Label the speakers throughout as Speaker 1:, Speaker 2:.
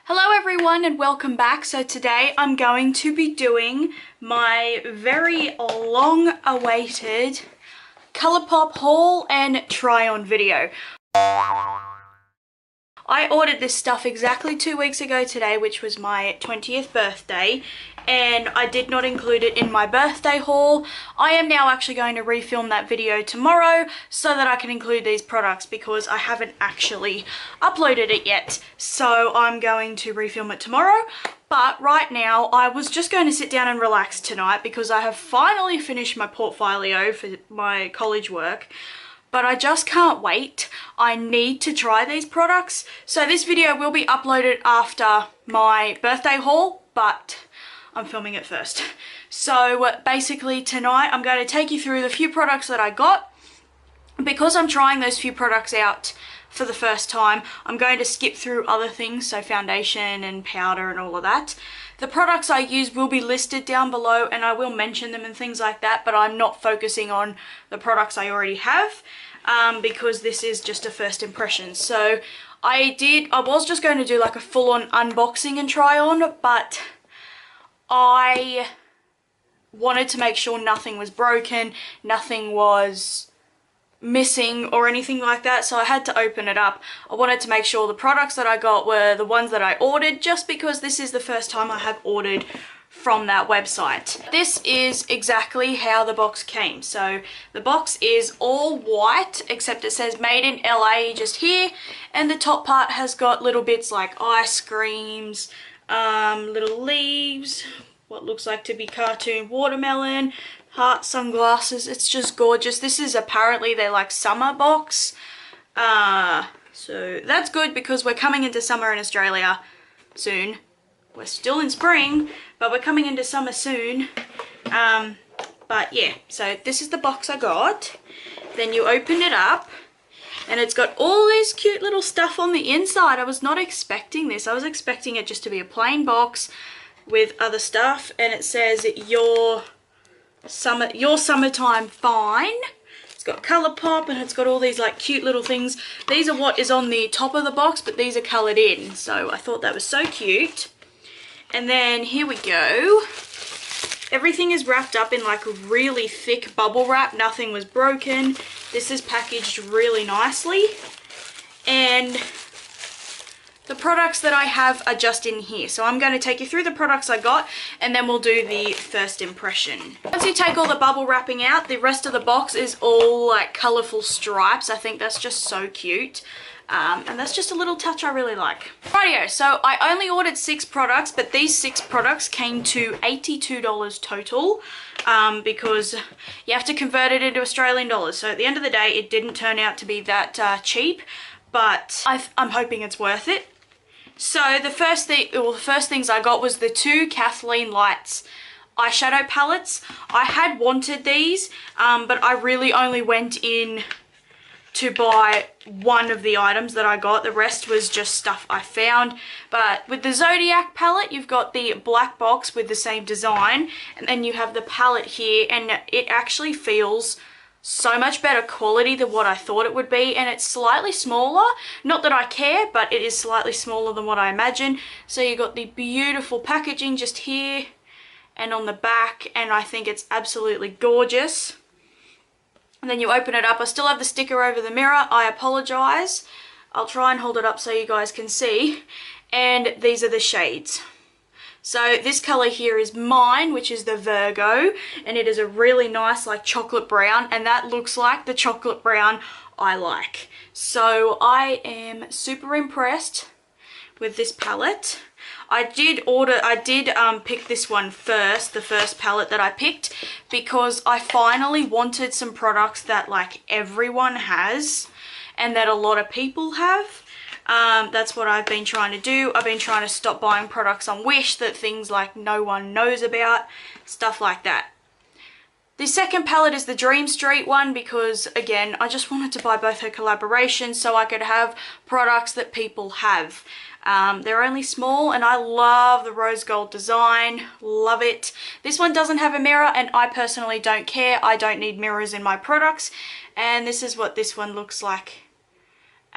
Speaker 1: Hello everyone and welcome back. So today I'm going to be doing my very long awaited Colourpop haul and try on video. I ordered this stuff exactly 2 weeks ago today, which was my 20th birthday, and I did not include it in my birthday haul. I am now actually going to refilm that video tomorrow so that I can include these products because I haven't actually uploaded it yet. So I'm going to refilm it tomorrow. But right now, I was just going to sit down and relax tonight because I have finally finished my portfolio for my college work. But I just can't wait. I need to try these products. So this video will be uploaded after my birthday haul, but I'm filming it first. So basically tonight I'm going to take you through the few products that I got. Because I'm trying those few products out for the first time, I'm going to skip through other things, so foundation and powder and all of that. The products I use will be listed down below and I will mention them and things like that, but I'm not focusing on the products I already have because this is just a first impression. So I was just going to do like a full-on unboxing and try on, but I wanted to make sure nothing was broken, nothing was missing or anything like that, so I had to open it up. I wanted to make sure the products that I got were the ones that I ordered, just because this is the first time I have ordered from that website. This is exactly how the box came. So the box is all white except it says made in LA just here, and the top part has got little bits like ice creams, little leaves, what looks like to be cartoon watermelon, heart sunglasses. It's just gorgeous. This is apparently their like summer box, so that's good because we're coming into summer in Australia soon. We're still in spring, but we're coming into summer soon. But yeah, so this is the box I got. Then you open it up and it's got all this cute little stuff on the inside. I was not expecting this. I was expecting it just to be a plain box with other stuff, and it says your summertime fine. It's got Colourpop and it's got all these like cute little things. These are what is on the top of the box, but these are coloured in, so I thought that was so cute. And then here we go. Everything is wrapped up in like really thick bubble wrap. Nothing was broken. This is packaged really nicely, and the products that I have are just in here. So I'm going to take you through the products I got and then we'll do the first impression. Once you take all the bubble wrapping out, the rest of the box is all like colourful stripes. I think that's just so cute. And that's just a little touch I really like. Rightio, so I only ordered 6 products, but these 6 products came to $82 total because you have to convert it into Australian dollars. So at the end of the day, it didn't turn out to be that cheap, but I'm hoping it's worth it. So the first things I got was the 2 Kathleen Lights eyeshadow palettes. I had wanted these, but I really only went in to buy one of the items that I got. The rest was just stuff I found. But with the Zodiac palette, you've got the black box with the same design, and then you have the palette here, and it actually feels so much better quality than what I thought it would be, and it's slightly smaller. Not that I care, but it is slightly smaller than what I imagined. So you got the beautiful packaging just here and on the back, and I think it's absolutely gorgeous. And then you open it up. I still have the sticker over the mirror. I apologize. I'll try and hold it up so you guys can see. And these are the shades. So this colour here is mine, which is the Virgo, and it is a really nice like chocolate brown, and that looks like the chocolate brown I like. So I am super impressed with this palette. I did pick this one first, the first palette that I picked, because I finally wanted some products that like everyone has and that a lot of people have. That's what I've been trying to do. I've been trying to stop buying products on Wish that things like no one knows about, stuff like that. The second palette is the Dream Street one because, again, I just wanted to buy both her collaborations so I could have products that people have. They're only small, and I love the rose gold design. Love it. This one doesn't have a mirror, and I personally don't care. I don't need mirrors in my products. And this is what this one looks like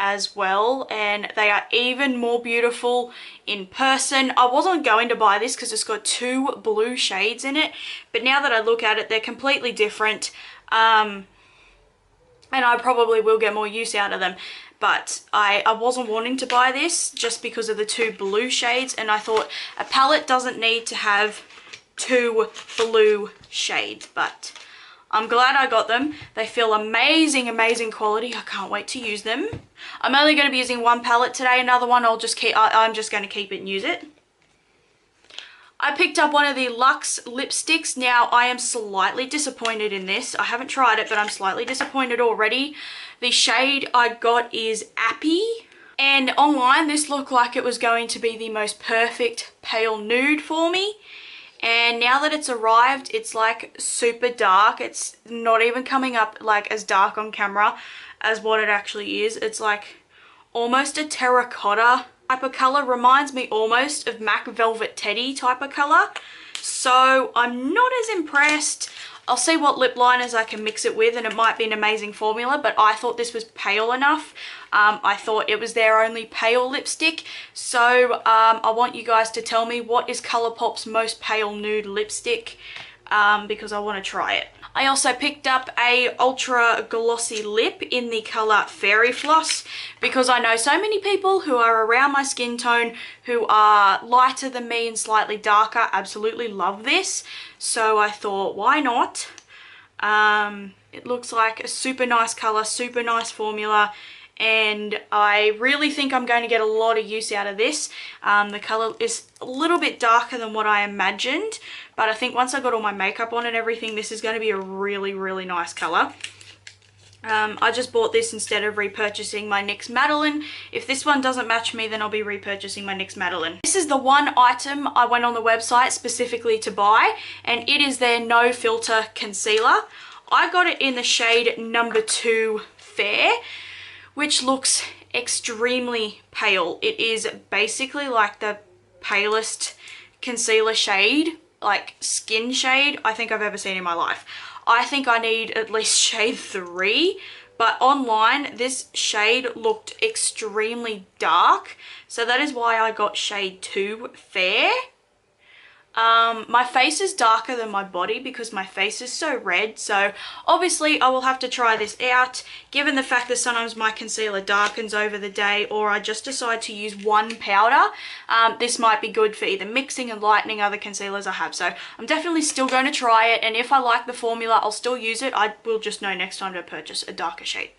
Speaker 1: as well, and they are even more beautiful in person. I wasn't going to buy this because it's got 2 blue shades in it, but now that I look at it, they're completely different, and I probably will get more use out of them. But I wasn't wanting to buy this just because of the 2 blue shades, and I thought a palette doesn't need to have 2 blue shades, but I'm glad I got them. They feel amazing, amazing quality. I can't wait to use them. I'm only going to be using one palette today. Another one I'm just going to keep it and use it. I picked up one of the Luxe lipsticks. Now, I am slightly disappointed in this. I haven't tried it, but I'm slightly disappointed already. The shade I got is Appy. And online, this looked like it was going to be the most perfect pale nude for me. And now that it's arrived, it's like super dark. It's not even coming up like as dark on camera as what it actually is. It's like almost a terracotta type of color. Reminds me almost of M.A.C Velvet Teddy type of color. So I'm not as impressed. I'll see what lip liners I can mix it with, and it might be an amazing formula, but I thought this was pale enough. I thought it was their only pale lipstick. So I want you guys to tell me what is Colourpop's most pale nude lipstick, because I want to try it. I also picked up a ultra glossy lip in the colour Fairy Floss, because I know so many people who are around my skin tone who are lighter than me and slightly darker absolutely love this. So I thought, why not? It looks like a super nice colour, super nice formula, and I really think I'm going to get a lot of use out of this. The colour is a little bit darker than what I imagined, but I think once I got all my makeup on and everything, this is going to be a really, really nice colour. I just bought this instead of repurchasing my NYX Madeline. If this one doesn't match me, then I'll be repurchasing my NYX Madeline. This is the one item I went on the website specifically to buy, and it is their No Filter Concealer. I got it in the shade number 2 Fair, which looks extremely pale. It is basically like the palest concealer shade, like skin shade, I think I've ever seen in my life. I think I need at least shade 3, but online this shade looked extremely dark, so that is why I got shade 2 Fair. My face is darker than my body because my face is so red, so obviously I will have to try this out, given the fact that sometimes my concealer darkens over the day, or I just decide to use one powder. This might be good for either mixing and lightening other concealers I have, so I'm definitely still going to try it, and if I like the formula I'll still use it. I will just know next time to purchase a darker shade.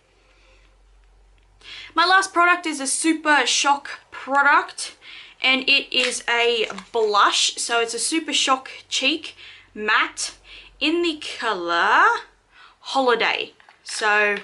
Speaker 1: My last product is a Super Shock product, and it is a blush. So it's a Super Shock Cheek Matte in the colour Holiday. So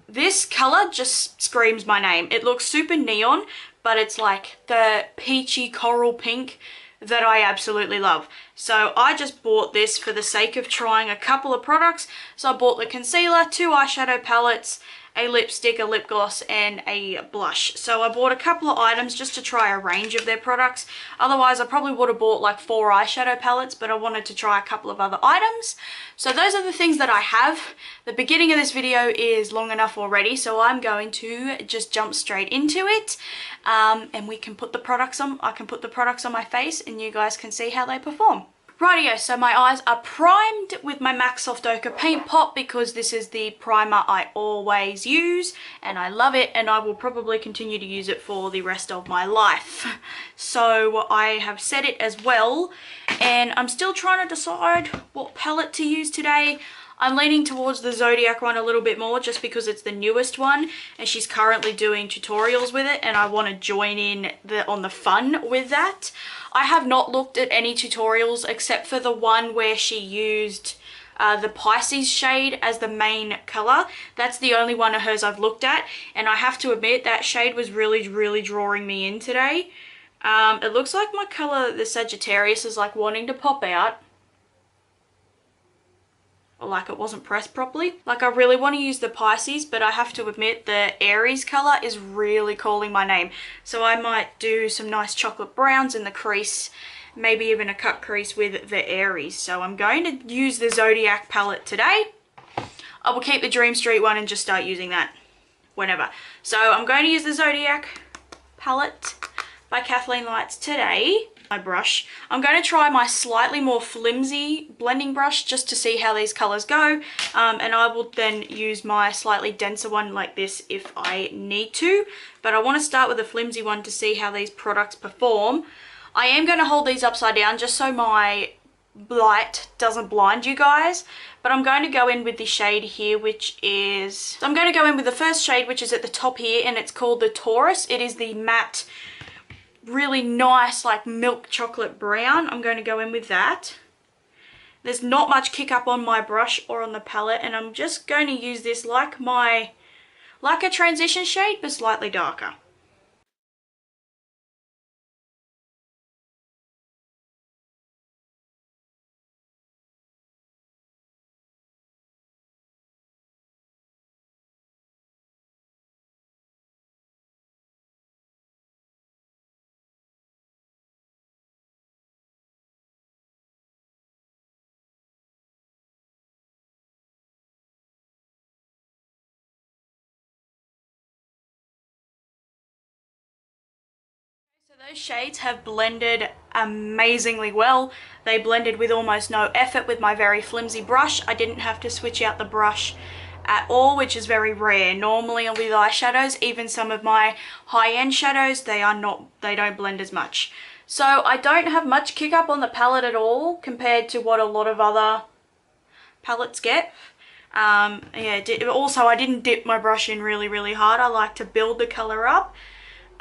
Speaker 1: this colour just screams my name. It looks super neon, but it's like the peachy coral pink that I absolutely love. So I just bought this for the sake of trying a couple of products. So I bought the concealer, 2 eyeshadow palettes, a lipstick, a lip gloss, and a blush. So I bought a couple of items just to try a range of their products. Otherwise I probably would have bought like 4 eyeshadow palettes, but I wanted to try a couple of other items. So those are the things that I have. The beginning of this video is long enough already, so I'm going to just jump straight into it, and we can put the products on. I can put the products on my face and you guys can see how they perform. Rightio, so my eyes are primed with my MAC Soft Ochre Paintpot because this is the primer I always use and I love it, and I will probably continue to use it for the rest of my life. So I have set it as well, and I'm still trying to decide what palette to use today. I'm leaning towards the Zodiac one a little bit more just because it's the newest one and she's currently doing tutorials with it, and I want to join in on the fun with that. I have not looked at any tutorials except for the one where she used the Pisces shade as the main colour. That's the only one of hers I've looked at, and I have to admit that shade was really drawing me in today. It looks like my colour, the Sagittarius, is like wanting to pop out. Or like it wasn't pressed properly. Like I really want to use the Pisces, but I have to admit the Aries colour is really calling my name. So I might do some nice chocolate browns in the crease, maybe even a cut crease with the Aries. So I'm going to use the Zodiac palette today. I will keep the Dream Street one and just start using that. whenever. So I'm going to use the Zodiac palette by Kathleen Lights today. My brush. I'm going to try my slightly more flimsy blending brush just to see how these colours go, and I will then use my slightly denser one like this if I need to, but I want to start with a flimsy one to see how these products perform. I am going to hold these upside down just so my light doesn't blind you guys, but I'm going to go in with the shade here, which is, I'm going to go in with the first shade, which is at the top here, and it's called the Taurus. It is the matte, really nice like milk chocolate brown. I'm going to go in with that. There's not much kick up on my brush or on the palette, and I'm just going to use this like a transition shade but slightly darker. So those shades have blended amazingly well. They blended with almost no effort with my very flimsy brush. I didn't have to switch out the brush at all, which is very rare. Normally with eyeshadows, even some of my high-end shadows, they don't blend as much. So I don't have much kick up on the palette at all compared to what a lot of other palettes get. Yeah, also I didn't dip my brush in really hard. I like to build the color up.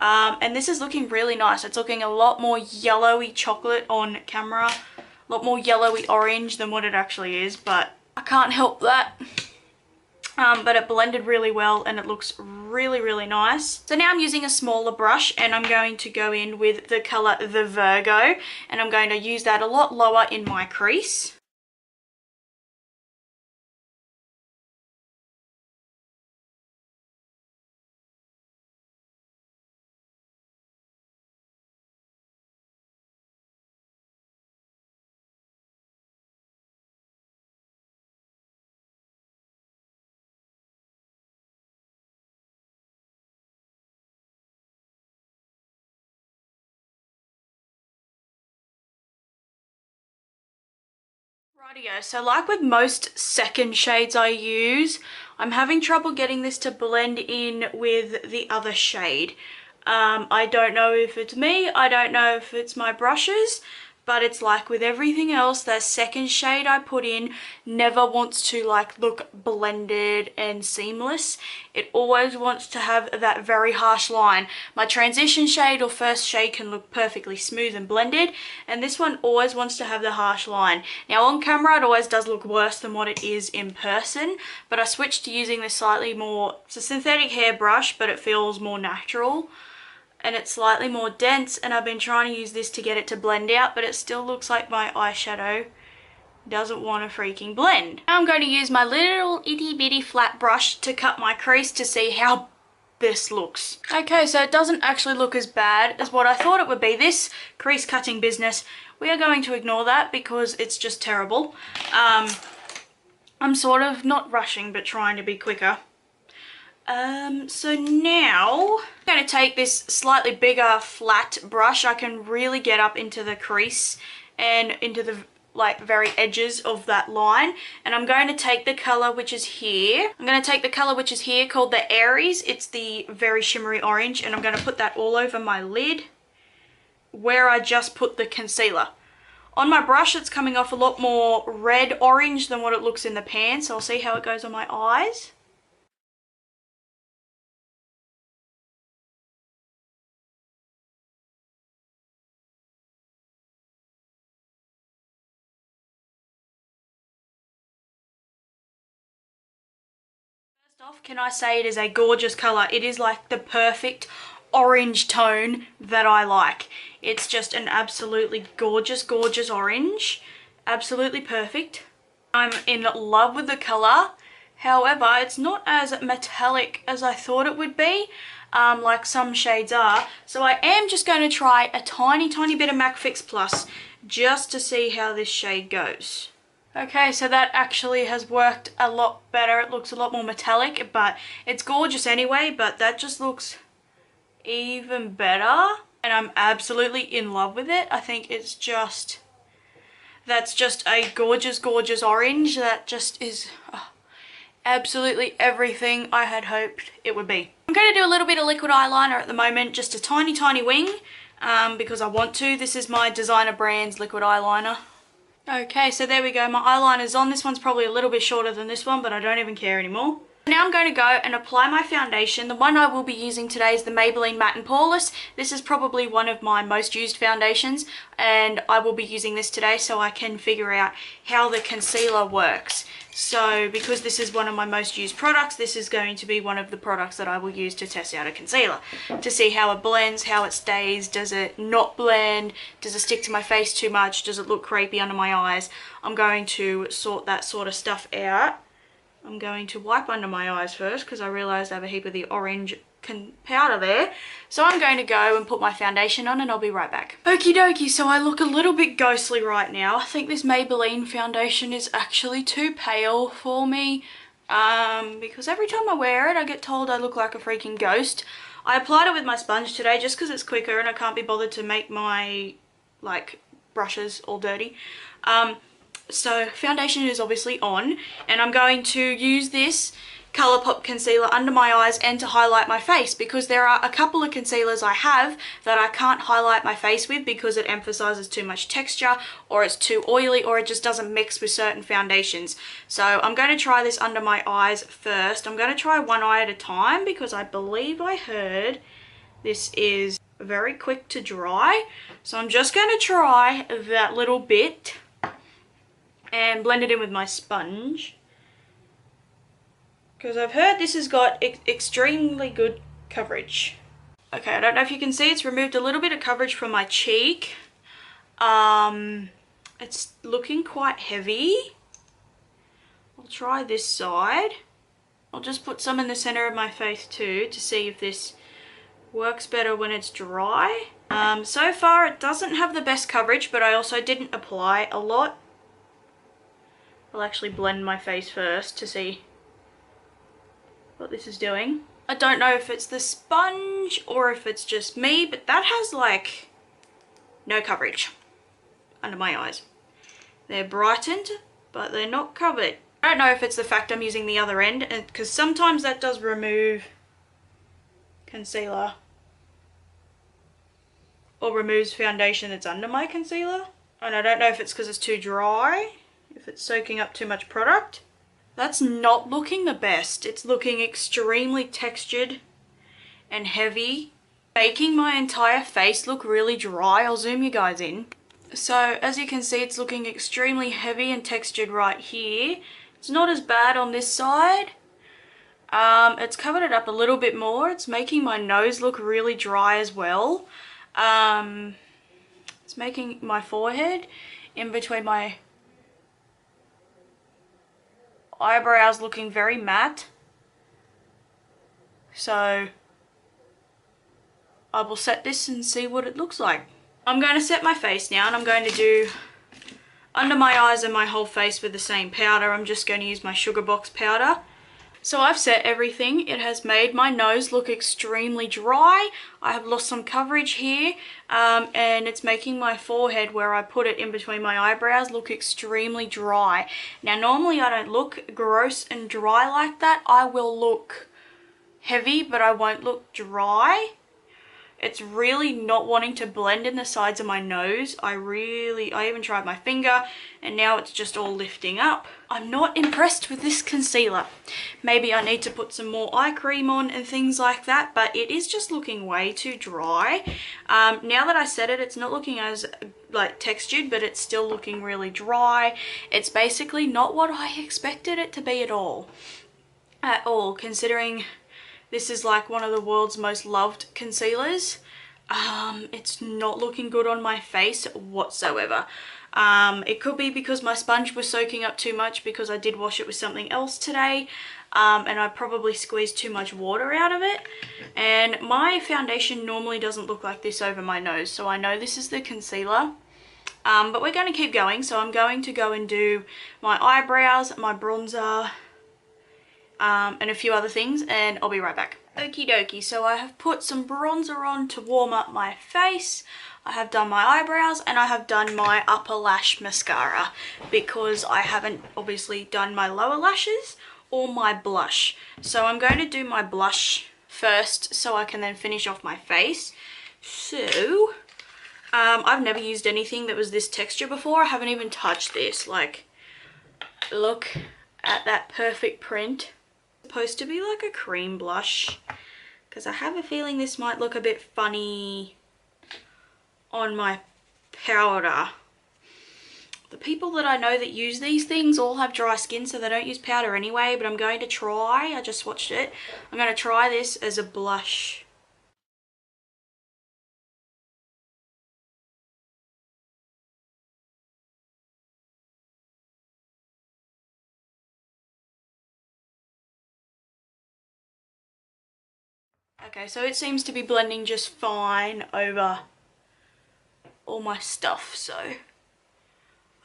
Speaker 1: And this is looking really nice. It's looking a lot more yellowy chocolate on camera, a lot more yellowy orange than what it actually is, but I can't help that. But it blended really well and it looks really nice. So now I'm using a smaller brush and I'm going to go in with the colour The Virgo, and I'm going to use that a lot lower in my crease. Rightio, so like with most second shades I use, I'm having trouble getting this to blend in with the other shade. I don't know if it's me, I don't know if it's my brushes, but it's like with everything else, that second shade I put in never wants to like look blended and seamless. It always wants to have that very harsh line. My transition shade or first shade can look perfectly smooth and blended, and this one always wants to have the harsh line. Now on camera it always does look worse than what it is in person, but I switched to using this slightly more, it's a synthetic hair brush, but it feels more natural. And it's slightly more dense, and I've been trying to use this to get it to blend out, but it still looks like my eyeshadow doesn't want to freaking blend. Now I'm going to use my little itty bitty flat brush to cut my crease to see how this looks. Okay, so it doesn't actually look as bad as what I thought it would be. This crease cutting business, we are going to ignore that because it's just terrible. I'm sort of not rushing but trying to be quicker. So now I'm going to take this slightly bigger flat brush. I can really get up into the crease and into the like very edges of that line, and I'm going to take the color which is here. I'm going to take the color which is here called the Aries. It's the very shimmery orange, and I'm going to put that all over my lid where I just put the concealer. On my brush it's coming off a lot more red orange than what it looks in the pan, so I'll see how it goes on my eyes. Off, can I say it is a gorgeous colour. It is like the perfect orange tone that I like. It's just an absolutely gorgeous orange. Absolutely perfect. I'm in love with the colour. However, it's not as metallic as I thought it would be, like some shades are. So I am just going to try a tiny bit of MAC Fix Plus just to see how this shade goes. Okay, so that actually has worked a lot better. It looks a lot more metallic, but it's gorgeous anyway, but that just looks even better. And I'm absolutely in love with it. I think it's just, that's just a gorgeous, gorgeous orange. That just is absolutely everything I had hoped it would be. I'm going to do a little bit of liquid eyeliner at the moment, just a tiny, tiny wing, because I want to. This is my designer brand's liquid eyeliner. Okay, so there we go. My eyeliner's on. This one's probably a little bit shorter than this one, but I don't even care anymore. Now I'm going to go and apply my foundation. The one I will be using today is the Maybelline Matte and Poreless. This is probably one of my most used foundations, and I will be using this today so I can figure out how the concealer works. So because this is one of my most used products, this is going to be one of the products that I will use to test out a concealer, to see how it blends, how it stays, does it not blend, does it stick to my face too much, does it look crepey under my eyes. I'm going to sort that sort of stuff out. I'm going to wipe under my eyes first because I realised I have a heap of the orange powder there. So I'm going to go and put my foundation on and I'll be right back. Okie dokie, so I look a little bit ghostly right now. I think this Maybelline foundation is actually too pale for me because every time I wear it I get told I look like a freaking ghost. I applied it with my sponge today just because it's quicker and I can't be bothered to make my brushes all dirty. So foundation is obviously on, and I'm going to use this Colourpop concealer under my eyes and to highlight my face, because there are a couple of concealers I have that I can't highlight my face with because it emphasizes too much texture, or it's too oily, or it just doesn't mix with certain foundations. So I'm going to try this under my eyes first. I'm going to try one eye at a time because I believe I heard this is very quick to dry. So I'm just going to try that little bit and blend it in with my sponge, because I've heard this has got extremely good coverage. Okay, I don't know if you can see, it's removed a little bit of coverage from my cheek. It's looking quite heavy. I'll try this side. I'll just put some in the center of my face too to see if this works better when it's dry. So far it doesn't have the best coverage, but I also didn't apply a lot. I'll actually blend my face first to see what this is doing. I don't know if it's the sponge or if it's just me, but that has like no coverage under my eyes. They're brightened, but they're not covered. I don't know if it's the fact I'm using the other end, because sometimes that does remove concealer or removes foundation that's under my concealer. And I don't know if it's because it's too dry, if it's soaking up too much product. That's not looking the best. It's looking extremely textured and heavy, making my entire face look really dry. I'll zoom you guys in. So as you can see, it's looking extremely heavy and textured right here. It's not as bad on this side. It's covered it up a little bit more. It's making my nose look really dry as well. It's making my forehead in between my eyebrows looking very matte. So I will set this and see what it looks like. I'm going to set my face now, and I'm going to do under my eyes and my whole face with the same powder. I'm just going to use my Sugarbox powder. So I've set everything. It has made my nose look extremely dry. I have lost some coverage here, and it's making my forehead, where I put it in between my eyebrows, look extremely dry. Now normally I don't look gross and dry like that. I will look heavy, but I won't look dry. It's really not wanting to blend in the sides of my nose. I even tried my finger, and now it's just all lifting up. I'm not impressed with this concealer. Maybe I need to put some more eye cream on and things like that, but it is just looking way too dry. Now that I set it, it's not looking as textured, but it's still looking really dry. It's basically not what I expected it to be at all, considering this is like one of the world's most loved concealers. It's not looking good on my face whatsoever. It could be because my sponge was soaking up too much, because I did wash it with something else today, and I probably squeezed too much water out of it. And my foundation normally doesn't look like this over my nose, so I know this is the concealer. But we're going to keep going, so I'm going to go and do my eyebrows, my bronzer, and a few other things, and I'll be right back. Okie dokie, so I have put some bronzer on to warm up my face. I have done my eyebrows and I have done my upper lash mascara because I haven't obviously done my lower lashes or my blush. So I'm going to do my blush first so I can then finish off my face. So I've never used anything that was this texture before. I haven't even touched this. Like, look at that perfect print. It's supposed to be like a cream blush because I have a feeling this might look a bit funny on my powder. The people that I know that use these things all have dry skin, so they don't use powder anyway, but I'm going to try, I just swatched it, I'm going to try this as a blush. Okay, so it seems to be blending just fine over all my stuff, so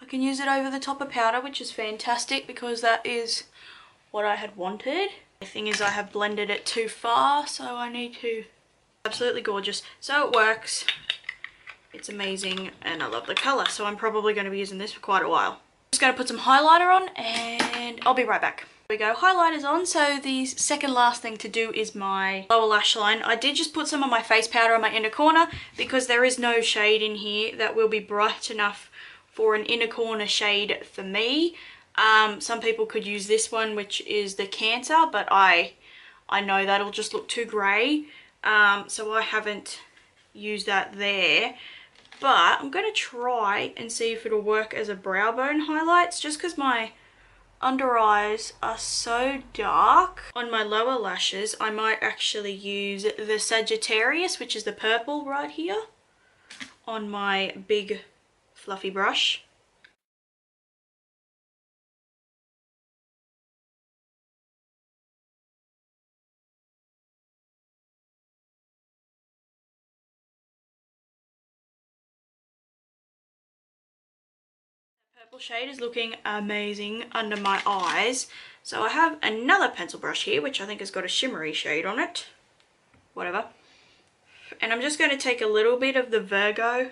Speaker 1: I can use it over the top of powder, which is fantastic because that is what I had wanted. The thing is I have blended it too far, so I need to... Absolutely gorgeous. So it works. It's amazing and I love the colour, so I'm probably going to be using this for quite a while. Just going to put some highlighter on and I'll be right back. There we go, highlighter's on. So the second last thing to do is my lower lash line. I did just put some of my face powder on my inner corner because there is no shade in here that will be bright enough for an inner corner shade for me. Some people could use this one, which is the Cancer, but I know that'll just look too grey, so I haven't used that there. But I'm going to try and see if it'll work as a brow bone highlights, just because my under eyes are so dark. On my lower lashes, I might actually use the Sagittarius, which is the purple right here, on my big fluffy brush. Purple shade is looking amazing under my eyes. So I have another pencil brush here, which I think has got a shimmery shade on it. Whatever. And I'm just going to take a little bit of the Virgo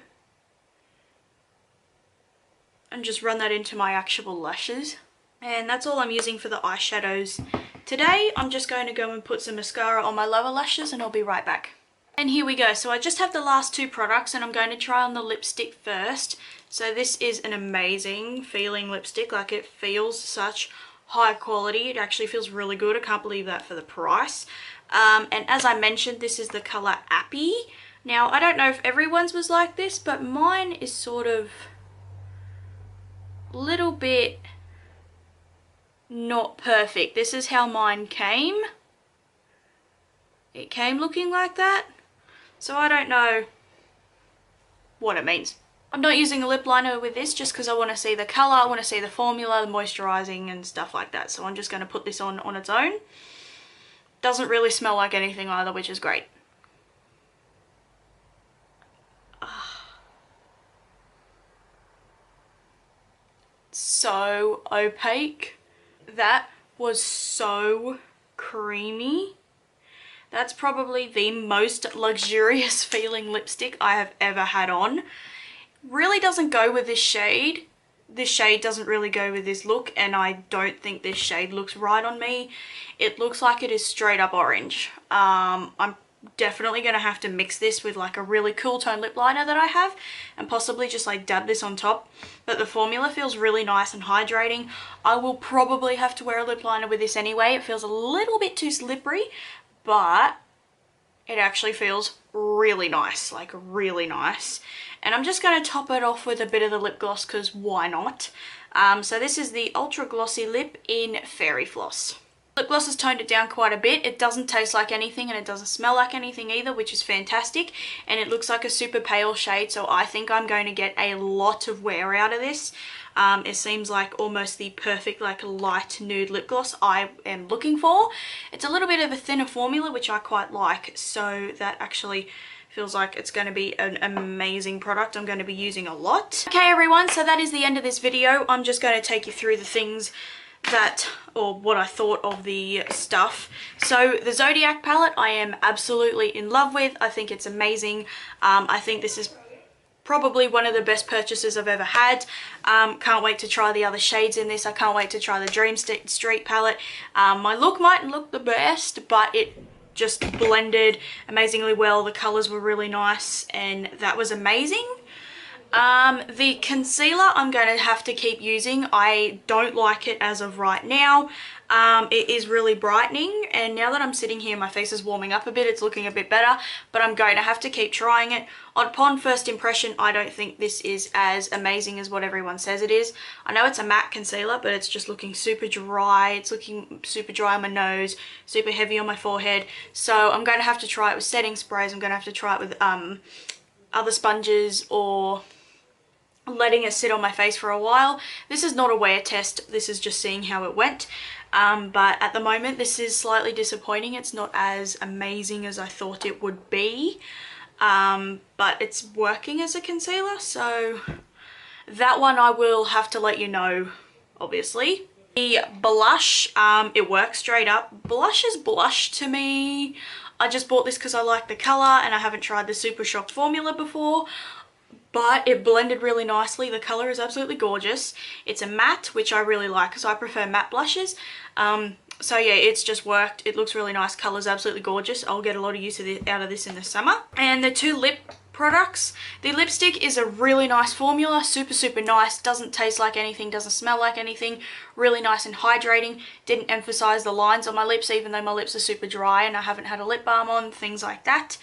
Speaker 1: and just run that into my actual lashes. And that's all I'm using for the eyeshadows today. I'm just going to go and put some mascara on my lower lashes and I'll be right back. And here we go. So I just have the last two products and I'm going to try on the lipstick first. So this is an amazing feeling lipstick. Like, it feels such high quality. It actually feels really good. I can't believe that for the price. And as I mentioned, this is the colour Appy. Now, I don't know if everyone's was like this, but mine is sort of a little bit not perfect. This is how mine came. It came looking like that. So I don't know what it means. I'm not using a lip liner with this just because I want to see the colour, I want to see the formula, the moisturising and stuff like that. So I'm just going to put this on its own. Doesn't really smell like anything either, which is great. So opaque. That was so creamy. That's probably the most luxurious feeling lipstick I have ever had on. Really doesn't go with this shade. This shade doesn't really go with this look, and I don't think this shade looks right on me. It looks like it is straight up orange. I'm definitely going to have to mix this with like a really cool tone lip liner that I have and possibly just like dab this on top. But the formula feels really nice and hydrating. I will probably have to wear a lip liner with this anyway. It feels a little bit too slippery, but it actually feels really nice, like really nice. And I'm just going to top it off with a bit of the lip gloss because why not? So this is the Ultra Glossy Lip in Fairy Floss. Lip gloss has toned it down quite a bit. It doesn't taste like anything and it doesn't smell like anything either, which is fantastic. And it looks like a super pale shade, so I think I'm going to get a lot of wear out of this. It seems like almost the perfect like light nude lip gloss I am looking for. It's a little bit of a thinner formula, which I quite like, so that actually Feels like it's going to be an amazing product I'm going to be using a lot. Okay everyone, so that is the end of this video. I'm just going to take you through the things that, or what I thought of the stuff. So the Zodiac palette I am absolutely in love with. I think it's amazing. I think this is probably one of the best purchases I've ever had. Can't wait to try the other shades in this. I can't wait to try the Dream Street palette. My look mightn't look the best, but it just blended amazingly well. The colours were really nice and that was amazing. The concealer I'm going to have to keep using. I don't like it as of right now. It is really brightening, and now that I'm sitting here my face is warming up a bit, it's looking a bit better, but I'm going to have to keep trying it. Upon first impression, I don't think this is as amazing as what everyone says it is. I know it's a matte concealer, but it's just looking super dry. It's looking super dry on my nose, super heavy on my forehead, so I'm going to have to try it with setting sprays. I'm going to have to try it with other sponges, or letting it sit on my face for a while. This is not a wear test, this is just seeing how it went. But at the moment this is slightly disappointing. It's not as amazing as I thought it would be, but it's working as a concealer, so that one I will have to let you know, obviously. The blush, it works straight up. Blush is blush to me. I just bought this because I like the colour and I haven't tried the Super Shock formula before. But it blended really nicely. The colour is absolutely gorgeous. It's a matte, which I really like because I prefer matte blushes. So yeah, it's just worked. It looks really nice. Colour's absolutely gorgeous. I'll get a lot of use out of this in the summer. And the two lip products. The lipstick is a really nice formula. Super, super nice. Doesn't taste like anything. Doesn't smell like anything. Really nice and hydrating. Didn't emphasise the lines on my lips, even though my lips are super dry and I haven't had a lip balm on. Things like that.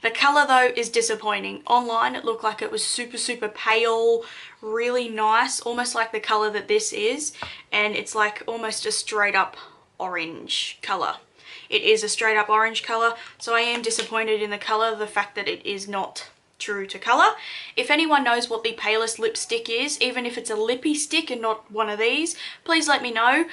Speaker 1: The colour though is disappointing. Online it looked like it was super, super pale, really nice, almost like the colour that this is, and it's like almost a straight up orange colour. It is a straight up orange colour, so I am disappointed in the colour, the fact that it is not true to colour. If anyone knows what the palest lipstick is, even if it's a lippy stick and not one of these, please let me know,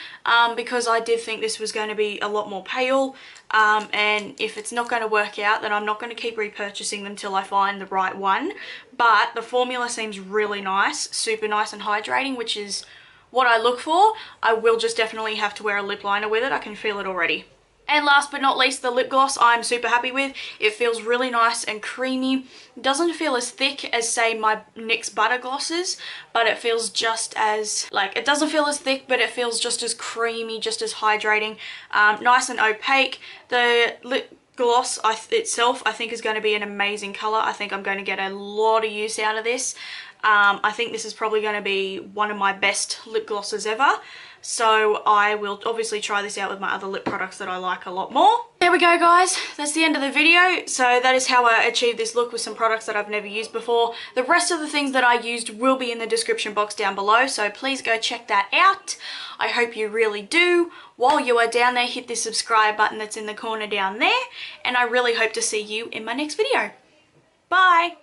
Speaker 1: because I did think this was going to be a lot more pale, and if it's not going to work out, then I'm not going to keep repurchasing them till I find the right one. But the formula seems really nice, super nice and hydrating, which is what I look for. I will just definitely have to wear a lip liner with it. I can feel it already. And last but not least, the lip gloss I'm super happy with. It feels really nice and creamy. It doesn't feel as thick as, say, my NYX Butter glosses, but it feels just as, like, it doesn't feel as thick, but it feels just as creamy, just as hydrating. Nice and opaque. The lip gloss itself, I think, is going to be an amazing colour. I think I'm going to get a lot of use out of this. I think this is probably going to be one of my best lip glosses ever. So I will obviously try this out with my other lip products that I like a lot more. There we go guys, that's the end of the video. So that is how I achieved this look with some products that I've never used before. The rest of the things that I used will be in the description box down below, so please go check that out. I hope you really do. While you are down there, hit the subscribe button that's in the corner down there, and I really hope to see you in my next video. Bye!